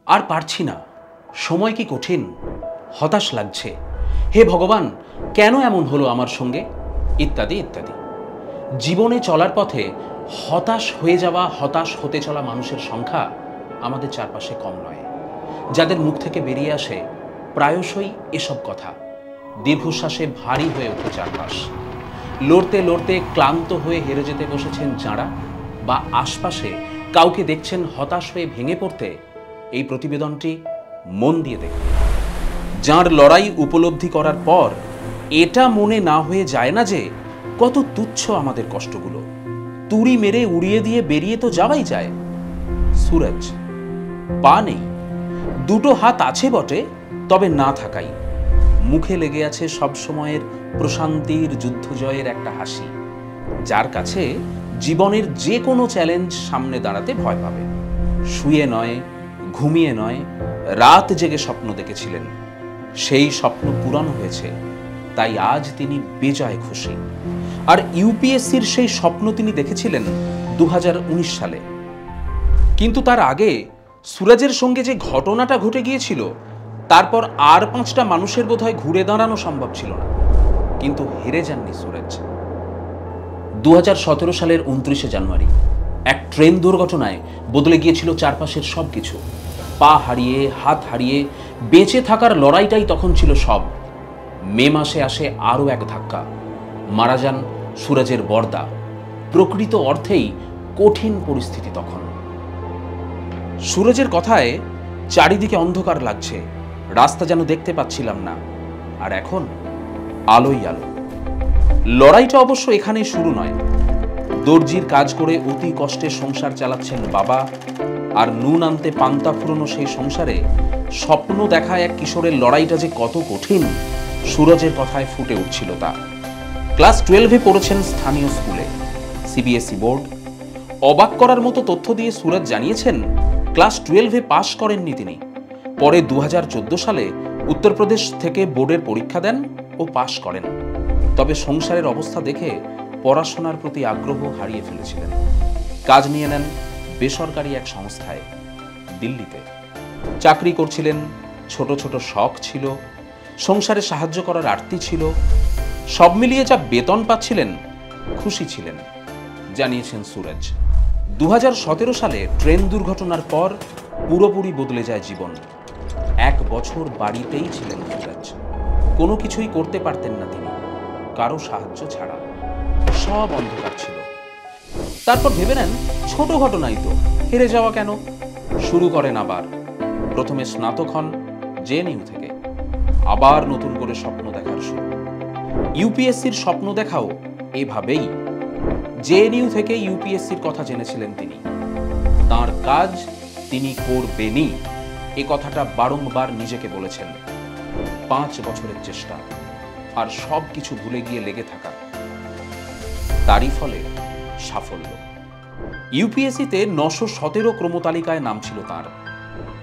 আর পারছি না, সময় কি কঠিন, হতাশ লাগছে, হে ভগবান কেন এমন হলো আমার সঙ্গে, ইত্যাদি ইত্যাদি। জীবনে চলার পথে হতাশ হয়ে যাওয়া, হতাশ হতে চলা মানুষের সংখ্যা আমাদের চারপাশে কম নয়, যাদের মুখ থেকে বেরিয়ে আসে প্রায়শই এসব কথা। দীর্ঘশ্বাসে ভারী হয়ে ওঠে চারপাশ। লড়তে লড়তে ক্লান্ত হয়ে হেরে যেতে বসেছেন যাঁরা, বা আশপাশে কাউকে দেখছেন হতাশ হয়ে ভেঙে পড়তে, এই প্রতিবেদনটি মন দিয়ে দেখুন। যাঁর লড়াই উপলব্ধি করার পর এটা মনে না হয়ে যায় না যে কত তুচ্ছ আমাদের কষ্টগুলো, তুড়ি মেরে উড়িয়ে দিয়ে বেরিয়ে তো যাওয়াই যায়। সুরজ পা নেই, দুটো হাত আছে বটে, তবে না থাকাই। মুখে লেগে আছে সব সময়ের প্রশান্তির যুদ্ধ জয়ের একটা হাসি, যার কাছে জীবনের যে কোনো চ্যালেঞ্জ সামনে দাঁড়াতে ভয় পাবে। শুয়ে নয়, ঘুমিয়ে নয়, রাত জেগে স্বপ্ন দেখেছিলেন, সেই স্বপ্ন পূরণ হয়েছে, তাই আজ তিনি বেজায় খুশি। আর ইউপিএসসির সেই স্বপ্ন তিনি দেখেছিলেন 2019 সালে। কিন্তু তার আগে সুরজের সঙ্গে যে ঘটনাটা ঘটে গিয়েছিল, তারপর আর 5টা মানুষের বোধহয় ঘুরে দাঁড়ানো সম্ভব ছিল না। কিন্তু হেরে যাননি সুরজ। 2017 সালের 29শে জানুয়ারি এক ট্রেন দুর্ঘটনায় বদলে গিয়েছিল চারপাশের সব কিছু। পা হারিয়ে, হাত হারিয়ে বেঁচে থাকার লড়াইটাই তখন ছিল সব। মে মাসে আসে আরও এক ধাক্কা, মারা যান সুরজের বর্দা। প্রকৃত অর্থেই কঠিন পরিস্থিতি তখন। সুরজের কথায় চারিদিকে অন্ধকার লাগছে, রাস্তা যেন দেখতে পাচ্ছিলাম না, আর এখন আলোই আলো। লড়াইটা অবশ্য এখানেই শুরু নয়। দর্জির কাজ করে অতি কষ্টে সংসার চালাচ্ছেন বাবা, আর নুন আনতে পান্তা ফুরোনো সেই সংসারে স্বপ্ন দেখা এক কিশোরের লড়াইটা যে কত কঠিন, সুরজের কথায় ফুটে উঠছিল তা। ক্লাস 12-এ পড়েছেন স্থানীয় স্কুলে, সিবিএসই বোর্ড। অবাক করার মতো তথ্য দিয়ে সুরজ জানিয়েছেন, ক্লাস 12-এ পাশ করেননি তিনি। পরে 2014 সালে উত্তরপ্রদেশ থেকে বোর্ডের পরীক্ষা দেন ও পাশ করেন। তবে সংসারের অবস্থা দেখে পড়াশোনার প্রতি আগ্রহ হারিয়ে ফেলেছিলেন। কাজ নিয়ে নেন বেসরকারি এক সংস্থায়, দিল্লিতে। চাকরি করছিলেন, ছোট ছোট শখ ছিল, সংসারে সাহায্য করার আর্তি ছিল। সব মিলিয়ে যা বেতন পাচ্ছিলেন, খুশি ছিলেন, জানিয়েছেন সুরজ। 2017 সালে ট্রেন দুর্ঘটনার পর পুরোপুরি বদলে যায় জীবন। 1 বছর বাড়িতেই ছিলেন সুরজ। কোনো কিছুই করতে পারতেন না তিনি, কারো সাহায্য ছাড়া। সব অন্ধকার ছিল। তারপর ভেবে নেন, ছোট ঘটনাই তো, হেরে যাওয়া কেন। শুরু করেন আবার। প্রথমে স্নাতক হন জেএনইউ থেকে, আবার নতুন করে স্বপ্ন দেখার শুরু। ইউপিএসসির স্বপ্ন দেখাও এভাবেই। জেএনইউ থেকে ইউপিএসসির কথা জেনেছিলেন তিনি। তার কাজ তিনি করবেনই, এ কথাটা বারংবার নিজেকে বলেছেন। 5 বছরের চেষ্টা আর সব কিছু ভুলে গিয়ে লেগে থাকা, তারই ফলে সাফল্য। ইউপিএসসিতে 917 ক্রমতালিকায় নাম ছিল তার।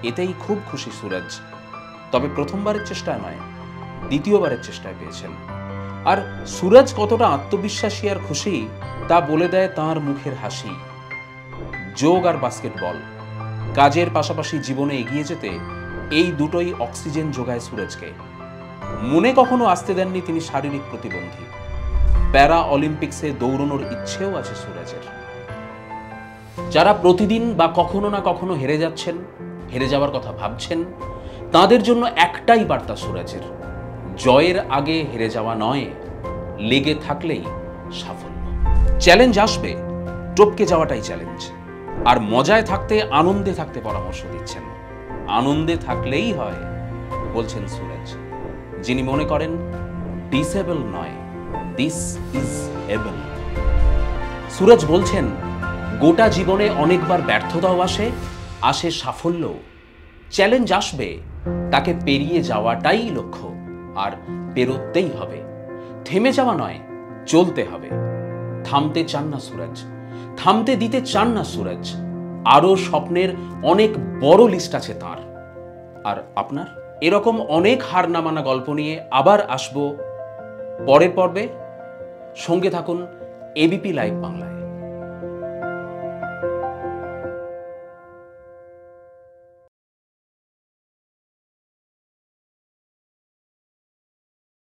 এতেই খুব খুশি সুরজ। তবে প্রথমবারের চেষ্টায় নয়, দ্বিতীয়বারের চেষ্টায় পেয়েছেন। আর সুরজ কতটা আত্মবিশ্বাসী আর খুশি তা বলে দেয় তাঁর মুখের হাসি। যোগ আর বাস্কেটবল, কাজের পাশাপাশি জীবনে এগিয়ে যেতে এই দুটোই অক্সিজেন যোগায় সুরজকে। মনে কখনো আসতে দেননি তিনি শারীরিক প্রতিবন্ধী। প্যারা অলিম্পিক্সে দৌড়ানোর ইচ্ছেও আছে সুরজের। যারা প্রতিদিন বা কখনো না কখনো হেরে যাচ্ছেন, হেরে যাওয়ার কথা ভাবছেন, তাদের জন্য একটাই বার্তা সুরজের: জয়ের আগে হেরে যাওয়া নয়, লেগে থাকলেই সাফল্য। চ্যালেঞ্জ আসবে, টপকে যাওয়াটাই চ্যালেঞ্জ। আর মজায় থাকতে, আনন্দে থাকতে পরামর্শ দিচ্ছেন। আনন্দে থাকলেই হয়, বলছেন সুরজ, যিনি মনে করেন ডিসেবল নয়, দিস ইজ এবল। সুরজ বলছেন, গোটা জীবনে অনেকবার ব্যর্থতাও আসে, আসে সাফল্য। চ্যালেঞ্জ আসবে, তাকে পেরিয়ে যাওয়াটাই লক্ষ্য, আর পেরোতেই হবে। থেমে যাওয়া নয়, চলতে হবে। থামতে চান না সুরজ, থামতে দিতে চান না সুরজ। আরো স্বপ্নের অনেক বড় লিস্ট আছে তাঁর। আর আপনার? এরকম অনেক হার না মানা গল্প নিয়ে আবার আসবো পরের পর্বে। সঙ্গে থাকুন এবিপি লাইভ বাংলা।